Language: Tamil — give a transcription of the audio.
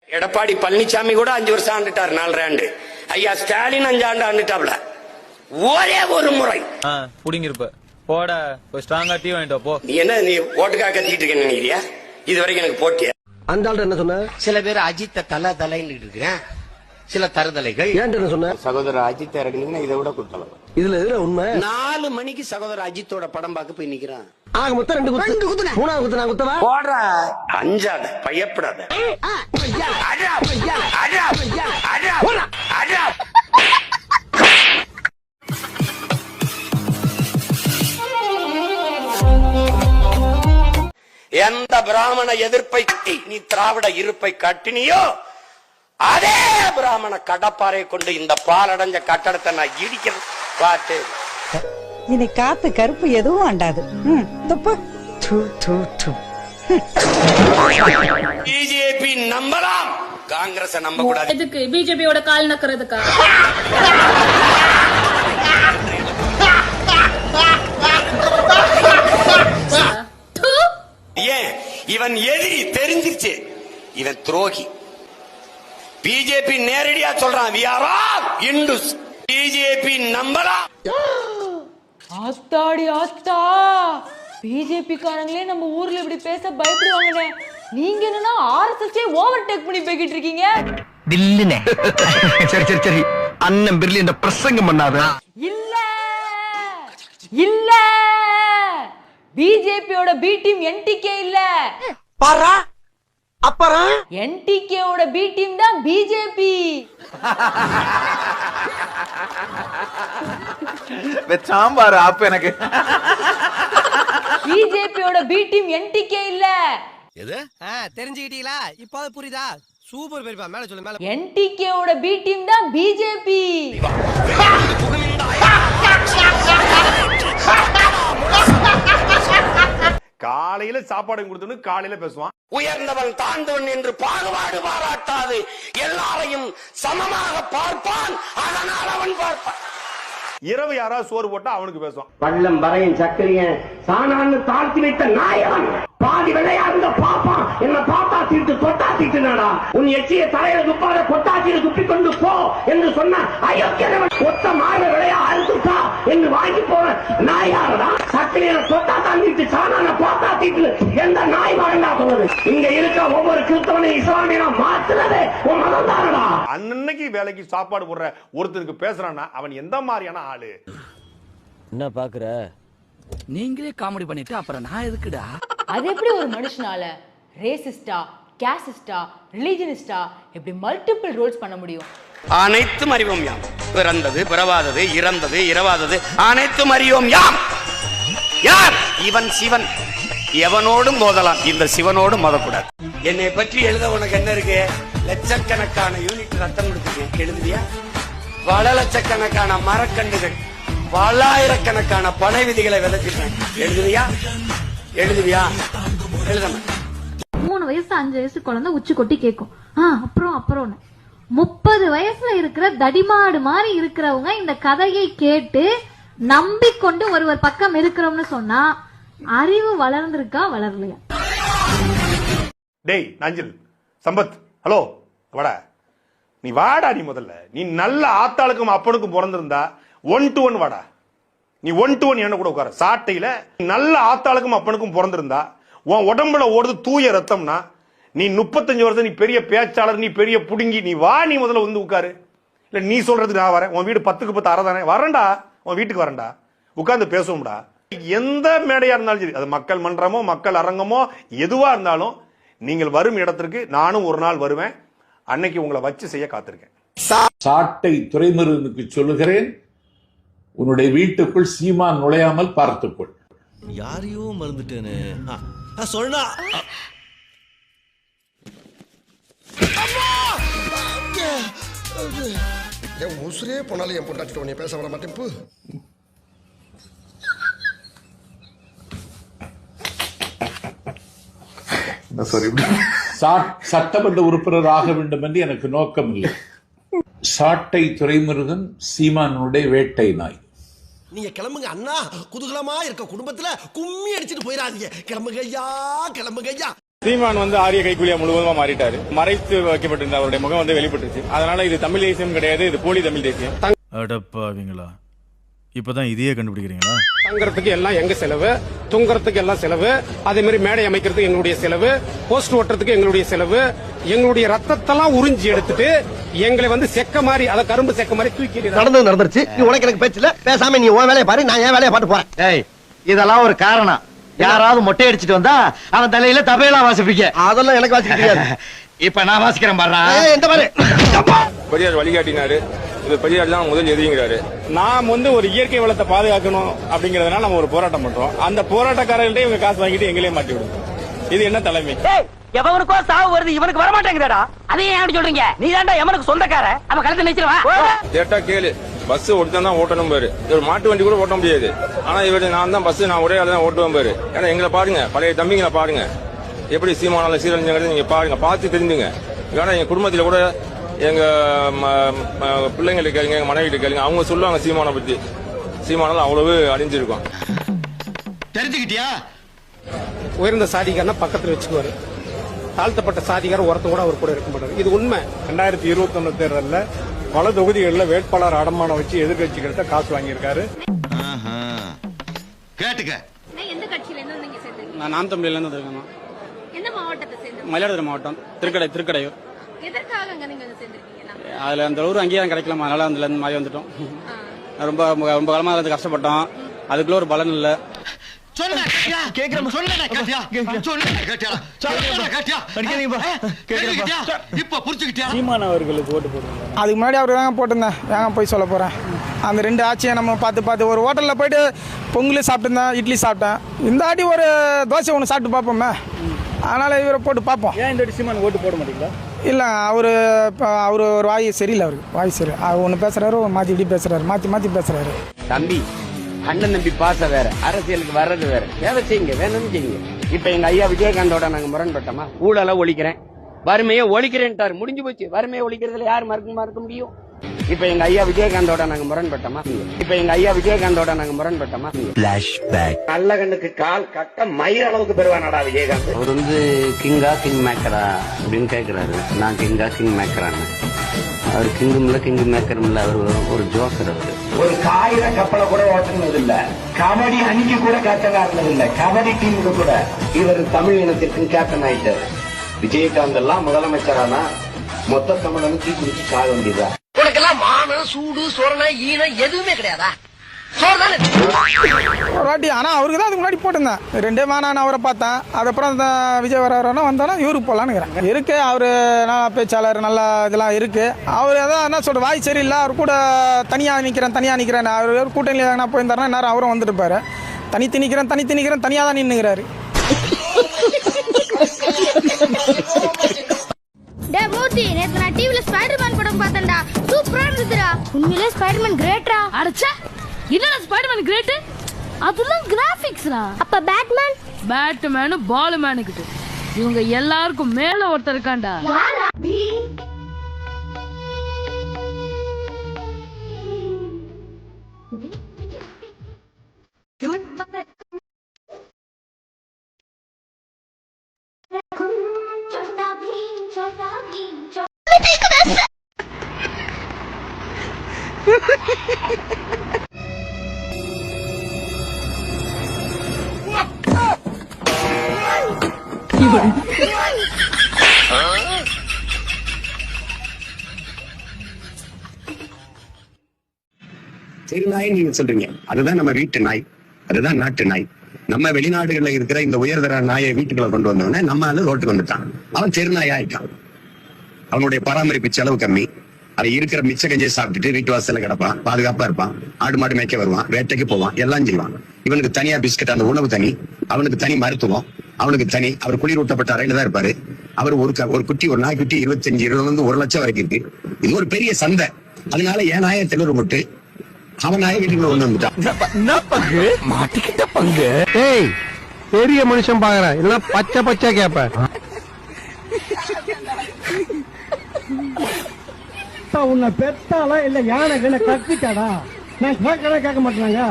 எடப்பாடி பழனிசாமி கூட 5 வருஷம் ஆண்டுட்டார், 4 ஆண்டு. ஐயா ஸ்டாலின் 5 ஆண்டு ஆண்டுட்டாப்ல. ஒரே ஒரு முறை புடிங்கிருப்ப போட ஸ்ட்ராங்கா டீ வாங்கிட்டு போ. நீ என்ன நீ ஓட்டுக்காக கத்திட்டு இருக்க நினைக்கிறியா? இது வரைக்கும் எனக்கு போட்டியா? அந்த ஆள் என்ன சொன்ன? சில பேர் அஜித்த தலைன்னு இருக்கிறேன், சில தருதலைகள். ஏன் என்ன சொன்ன? சகோதரர் அஜித் இறக்குனீங்கன்னா இதை விட கொடுத்தலாம். இதுல எதுல உண்மை? 4 மணிக்கு சகோதரர் அஜித்தோட படம் பார்க்க போய் நிக்கிறான். ஆக மொத்தம் 2 குத்து. 3வது குத்து நான் குத்தவா? போடுற அஞ்சாத, பயப்படாத. எந்த பிராமண எதிர்ப்பை நீ திராவிட இருப்பை கட்டினியோ அதே பிராமண கடப்பாறை கொண்டு இந்த பாலடைஞ்ச கட்டடத்தை நான் இடிக்கிறேன். பார்த்து இனி காத்து கருப்பு எதுவும் ஆண்டாது. பிஜேபி நம்பலாம், காங்கிரஸ் நம்ப கூடாது. எதுக்கு பிஜேபியோட கால் நக்கறதுக்கா? ஏன் இவன் எதிரி தெரிஞ்சிருச்சு, இவன் துரோகி. பிஜேபி நேரடியா சொல்றான், we are all Hindus. BJP நம்பலாம். ஆத்தாடி ஆத்தா, பிஜேபி காரங்களே நம்ம ஊர்ல இப்படி பேச பயப்படுவாங்கனே. நீங்க என்னன்னா ஆர்எஸ்எஸ் ஓவர்டேக் பண்ணி பேக்கிட்டு இருக்கீங்க. தில்லுனே. சரி சரி சரி, அண்ணன் பிர்லி இந்த பிரசங்கம் பண்ணாத. இல்ல இல்ல, பிஜேபியோட பி டீம் என்டிகே இல்ல. பாரா அப்புறம் என்டிகே ஓட பி டீம் தான் பிஜேபி. சாம்பார் ஆப் எனக்கு. பிஜேபியோட பி டீம் என்டிகே இல்ல. எது? தெரிஞ்சுக்கிட்டீங்களா? இப்போ புரியுதா? சூப்பர் பெரியப்பா, மேல சொல்லு மேல. என்டிகே ஓட பி டீம் தான் பிஜேபி. காலையில சாப்பாடு கொடுத்து காலையில பேசுவான். உயர்ந்தவன் தாழ்ந்தவன் என்று பாகுபாடு பாராட்டாது எல்லாரையும் சமமாக பார்ப்பான், அதனால் அவன் பார்ப்பான். இரவு யாராவது சோறு போட்டா அவனுக்கு பேசுவான். பள்ளம் வரையும் சக்கரையன் சாணான்னு தாழ்த்தி வைத்த நாயவன் பாதி விளையாடுங்க பாப்பான், என்ன பாப்பா தீட்டு தொட்டா தீட்டுனாடா, உன் எச்சிய தலையில துப்பாத கொட்டாச்சியில துப்பி கொண்டு போ என்று சொன்ன அயோக்கியவன் ஒத்த மாற விளையா அறுத்துட்டா என்று வாங்கி போற நாயாரடா. சக்கரையனை தொட்டா தாண்டிட்டு சாணான போட்டா தீட்டு எந்த நாய் வாங்கடா சொல்லுது? இங்க இருக்க ஒவ்வொரு கிறிஸ்தவனையும் இஸ்லாமியனா மாத்துறதே உன் மதம் தானடா. அன்னைக்கு வேலைக்கு சாப்பாடு போடுற ஒருத்தருக்கு பேசுறான்னா அவன் எந்த மாதிரியான ஆளு? என்ன பாக்குற? நீங்களே காமெடி பண்ணிட்டு அப்புறம் நான் எதுக்குடா? அது எப்படி ஒரு மனுஷனால ரேசிஸ்டா, கேசிஸ்டா, ரிலிஜியனிஸ்டா இப்படி மல்டிபிள் ரோல்ஸ் பண்ண முடியும்? அனைத்தும் அறிவோம் யாம், பிறந்தது பிறவாதது இறந்தது இரவாதது அனைத்தும் அறிவோம் யாம். யார் இவன்? சிவன். எவனோடும் மோதலாம், இந்த சிவனோடும் மோதக்கூடாது. என்னை பற்றி எழுத உனக்கு என்ன இருக்கு? லட்சக்கணக்கான யூனிட் ரத்தம் கொடுத்துருக்கேன், எழுதுவியா? பல லட்சக்கணக்கான மரக்கண்டுகள், பல்லாயிரக்கணக்கான பனை விதிகளை விதைச்சிருக்கேன், எழுதுவியா? எழுதுவியா? எழுதணும். 3 வயசு 5 வயசு குழந்தை உச்சி கொட்டி கேட்கும். அப்புறம் 30 வயசுல இருக்கிற தடிமாடு மாதிரி இருக்கிறவங்க இந்த கதையை கேட்டு நம்பிக்கொண்டு ஒருவர் பக்கம் இருக்கிறோம்னு சொன்னா அறிவு வளர்ந்திருக்கா வளரலையா? டேய் நஞ்சில் சம்பத், ஹலோ வாடா. நீ வாடா, நீ முதல்ல நீ நல்ல ஆத்தாளுக்கும் அப்பனுக்கும் பிறந்திருந்தா 1 to 1 வாடா. நீ 1 to 1 என்ன கூட உட்கார. சாட்டையில நல்ல ஆத்தாளுக்கும் அப்பனுக்கும் பிறந்திருந்தா உன் உடம்புல ஓடுது தூய ரத்தம்னா நீ 35 வருஷம், நீ பெரிய பேச்சாளர், நீ பெரிய புடுங்கி, நீ வா, நீ முதல்ல வந்து உட்காரு. இல்ல நீ சொல்றது நான் வரேன், உன் வீடு 10க்கு 10 அறை தானே, வரேன்டா, உன் வீட்டுக்கு வரேன்டா, உட்கார்ந்து பேசுவோம்டா. எந்த மேடையா இருந்தாலும் சரி, அது மக்கள் மன்றமோ மக்கள் அரங்கமோ எதுவா இருந்தாலும் நீங்கள் வரும் இடத்திற்கு நானும் ஒரு நாள் வருவேன். அன்னைக்கு உங்களை வச்சு செய்ய காத்திருக்கேன். சாட்டை துரைமுருகனுக்கு சொல்லுகிறேன், உன்னுடைய வீட்டுக்குள் சீமான் நுழையாமல் பார்த்துக்கொள். யாரையோ மறந்துட்டேனே. சொன்னா என் உசுரே போனாலும் என் பொண்டாட்டிட்ட உன்னை பேச வர மாட்டேன். சட்டமன்ற உறுப்பினர் ஆக வேண்டும் என்று எனக்கு நோக்கம் இல்லை. சாட்டை துரைமுருகன் சீமானுடைய வேட்டை நாய். நீங்க கிளம்புங்க அண்ணா, குதூகலமா இருக்க குடும்பத்துல கும்மி அடிச்சுட்டு போயிடாதீங்க. கிளம்புங்க ஐயா, கிளம்புங்க ஐயா. சீமான் வந்து ஆரிய கைக்கூலியா முழுவதுமா மாறிட்டாரு. மறைத்து வைக்கப்பட்டிருந்த அவருடைய முகம் வந்து வெளிப்பட்டுச்சு. அதனால இது தமிழ் தேசியம் கிடையாது, இது போலி தமிழ் தேசியம். அடப்பாவீங்களா, இப்பதான் இதையே கண்டுபிடிக்கிறீங்களா? தங்கறதுக்கு எல்லாம் எங்க செலவு, தூங்கறதுக்கு எல்லாம் செலவு, அதே மாதிரி மேடை அமைக்கிறதுக்கு எங்களுடைய செலவு, போஸ்ட் ஓட்டுறதுக்கு எங்களுடைய செலவு, எங்களுடைய ரத்தத்தெல்லாம் உறிஞ்சி எடுத்துட்டு எங்களை வந்து செக்க மாதிரி, அத கரும்பு செக்க மாதிரி தூக்கி நடந்துருச்சு. நீ உனக்கு எனக்கு பேச்சுல பேசாம நீ உன் வேலையை பாரு, நான் என் வேலையை பாட்டு போறேன். ஏய், இதெல்லாம் ஒரு காரணம். யாராவது மொட்டை அடிச்சிட்டு வந்தா அவன் தலையில தபையெல்லாம் வாசிப்பீங்க. அதெல்லாம் எனக்கு வாசிக்க தெரியாது. இப்ப நான் வாசிக்கிறேன் பாரு. எந்த மாதிரி பெரியார் வழிகாட்டினாரு. இது பெரியார் தான் முதல் எதிரிங்கிறாரு. நாம் வந்து ஒரு இயற்கை வளத்தை பாதுகாக்கணும் அப்படிங்கறதுனால நம்ம ஒரு போராட்டம் பண்றோம். அந்த போராட்டக்காரர்கள்ட்ட இவங்க காசு வாங்கிட்டு எங்களே மாட்டி விடுவோம். இது என்ன தலைமை? எவனுக்கோ சாவு வருது, இவனுக்கு வர மாட்டேங்கிறடா. அதே ஏன் சொல்றீங்க? நீ தான்டா எவனுக்கு சொந்தக்கார. அவன் கழுத்தை நினைச்சிருவா. கேட்டா கேளு. பஸ் ஓட்டுதான் தான் ஓட்டணும் பாரு. இவர் மாட்டு வண்டி கூட ஓட்ட முடியாது. ஆனா இவரு நான் தான் பஸ், நான் ஒரே ஆள் தான் ஓட்டுவேன் பாரு. ஏன்னா எங்களை பாருங்க, பழைய தம்பிங்களை பாருங்க, எப்படி சீமானால சீரழிஞ்சாங்க நீங்க பாருங்க, பார்த்து தெரிஞ்சுங்க. ஏன்னா எங்க குடும்பத்துல கூட எங்க பிள்ளைங்களுக்கு கேளுங்க, எங்க மனைவிட்டு கேளுங்க, அவங்க சொல்லுவாங்க சீமானை பத்தி. சீமானால அவ்வளவு அழிஞ்சிருக்கும். தெரிஞ்சுக்கிட்டியா? உயர்ந்த சாதிகாரனா பக்கத்துல வச்சுக்குவாரு, தாழ்த்தப்பட்ட சாதிகார ஒருத்தன் கூட அவர் கூட இருக்க மாட்டாரு. இது உண்மை. 2021 தேர்தல்ல பல தொகுதிகளில் வேட்பாளர் அடமானம் வச்சு எதிர்கட்சிகள்கிட்ட காசு வாங்கியிருக்காரு. கேட்டுக்க. எந்த கட்சியில இருந்து நீங்க சேர்ந்தீங்க? நான் நாம் தமிழ்ல இருந்து இருக்கேன். எந்த மாவட்டத்தை சேர்ந்தீங்க? மயிலாடுதுறை மாவட்டம், திருக்கடையூர். எதற்காக அங்க நீங்க சேர்ந்திருக்கீங்க? அதுல அந்த ஒரு அங்கீகாரம் கிடைக்கலாமா, அதனால அதுல இருந்து மாதிரி வந்துட்டோம். ரொம்ப ரொம்ப காலமா இருந்து கஷ்டப்பட்டோம், அதுக்குள்ள ஒரு பலன் இல்ல. சீமான் அவர்களுக்கு ஓட்டு போடுவாங்க. அதுக்கு முன்னாடி அவரு தாங்க போட்டிருந்தேன். ஏங்க போய் சொல்ல போறேன். அந்த 2 ஆட்சியை நம்ம பார்த்து ஒரு ஹோட்டல்ல போயிட்டு பொங்கல் சாப்பிட்டுருந்தேன், இட்லி சாப்பிட்டேன். இந்த ஆட்டி ஒரு தோசை ஒன்று சாப்பிட்டு பார்ப்போமே, அதனால இவரை போட்டு பார்ப்போம். ஏன் இந்த சீமான் ஓட்டு போட மாட்டீங்களா? இல்லை, அவர் ஒரு வாய் சரியில்லை. அவருக்கு வாய் சரி. ஒன்று பேசுறாரு, மாற்றி இப்படி பேசுறாரு, மாற்றி பேசுறாரு. தம்பி, அண்ணன் தம்பி பாச வேற, அரசியலுக்கு வர்றது வேற. தேவை செய்யுங்க, வேணும்னு செய்யுங்க. இப்ப எங்க ஐயா விஜயகாந்தோட நாங்க முரண்பட்டோமா? ஊழல ஒழிக்கிறேன், வறுமையை ஒழிக்கிறேன்ட்டாரு, முடிஞ்சு போச்சு. வறுமையை ஒழிக்கிறதுல யார் மறுக்க முடியும்? இப்ப எங்க ஐயா விஜயகாந்தோட நாங்க முரண்பட்டோமா? நல்ல கண்ணுக்கு கால் கட்ட மயிர் அளவுக்கு பெறுவானாடா விஜயகாந்த். அவர் வந்து கிங்கா கிங் மேக்கரா அப்படின்னு கேட்கிறாரு. நான் கிங்கா கிங் மேக்கரான்னு. அவர் கிங்கும் இல்ல கிங் மேக்கரும் இல்ல, அவர் ஒரு ஜோக்கர். அவரு ஒரு காகித கப்பலை கூட ஓட்டுனது இல்ல, கபடி அணிக்கு கூட கேப்டனா இருந்தது இல்ல, கபடி டீமுக்கு கூட. இவர் தமிழ் இனத்திற்கும் கேப்டன் ஆயிட்டாரு. விஜயகாந்த் எல்லாம் முதலமைச்சரானா மொத்த தமிழனும் தூக்கி வச்சு சாக வேண்டியதா? உனக்கெல்லாம் மானம், சூடு, சொரணை, ஈனம் எதுவுமே கிடையாதா? ஒரு வாட்டி ஆனால் அவருக்கு தான் அதுக்கு முன்னாடி போட்டிருந்தேன். 2 நான் அவரை பார்த்தேன். அதுக்கப்புறம் அந்த விஜய் வர வந்தாலும் இவருக்கு போடலான்னு இருக்கு. அவர் நல்லா பேச்சாளர், நல்லா இதெல்லாம் இருக்கு. அவர் அதான் என்ன சொல்ற, வாய் சரியில்லை. அவர் கூட தனியாக நிற்கிறேன். அவர் கூட்டணியில் எங்கன்னா போயிருந்தாருன்னா நேரம் அவரும் வந்துட்டு இருப்பாரு. தனித்து நிற்கிறேன் தனியாக தான் நின்றுக்கிறாரு. நேத்து நான் டிவில ஸ்பைடர்மேன் படம் பார்த்தேன்டா, சூப்பரா இருந்துச்சுடா. உண்மையிலே ஸ்பைடர்மேன் கிரேட்டா. அடச்சே, என்னடா ஸ்பைடர்மேன் கிரேட்? அதெல்லாம் கிராபிக்ஸ்டா. அப்ப பேட்மேன் பால்மேன் கிட்ட இவங்க எல்லாருக்கும் மேல ஒருத்தர் இருக்கான்டா. சரி நாய் நீங்க சொல்றீங்க, அதுதான் நம்ம வீட்டு நாய், அதுதான் நாட்டு நாய். நம்ம வெளிநாடுகள்ல இருக்கிற இந்த உயர்தர நாயை வீட்டுக்குள்ள கொண்டு வந்தோடனே நம்ம ரோட்டுக்கு வந்துட்டான். அவன் தெருநாய் ஆயிட்டான். அவனுடைய பராமரிப்பு செலவு கம்மி. அது இருக்கிற மிச்ச கஞ்சியை சாப்பிட்டுட்டு வீட்டு வாசல்ல கிடப்பான், பாதுகாப்பா இருப்பான், ஆடு மாடு மேய்க்க வருவான், வேட்டைக்கு போவான், எல்லாம் செய்வான். இவனுக்கு தனியா பிஸ்கட், அந்த உணவு தனி, அவனுக்கு தனி மருத்துவம், அவனுக்கு தனி. அவர் குளிரூட்டப்பட்ட அறையில தான் இருப்பாரு. அவர் ஒரு குட்டி, ஒரு நாய்க்குட்டி 25-20 1 லட்சம் வரைக்கும் இருக்கு. இது ஒரு பெரிய சந்தை. அதனால என் நாயை தெளிவு போட்டு அவன் நாயை வீட்டுக்குள்ள கொண்டு வந்துட்டான். மாட்டிக்கிட்ட பங்கு. ஏய், பெரிய மனுஷன் பாக்குறேன், இல்ல பச்சை கேப்ப. உன்னை பெத்தாலா இல்ல யானை கக்கிட்டாடா? நான் கேட்க மாட்டேனாங்க.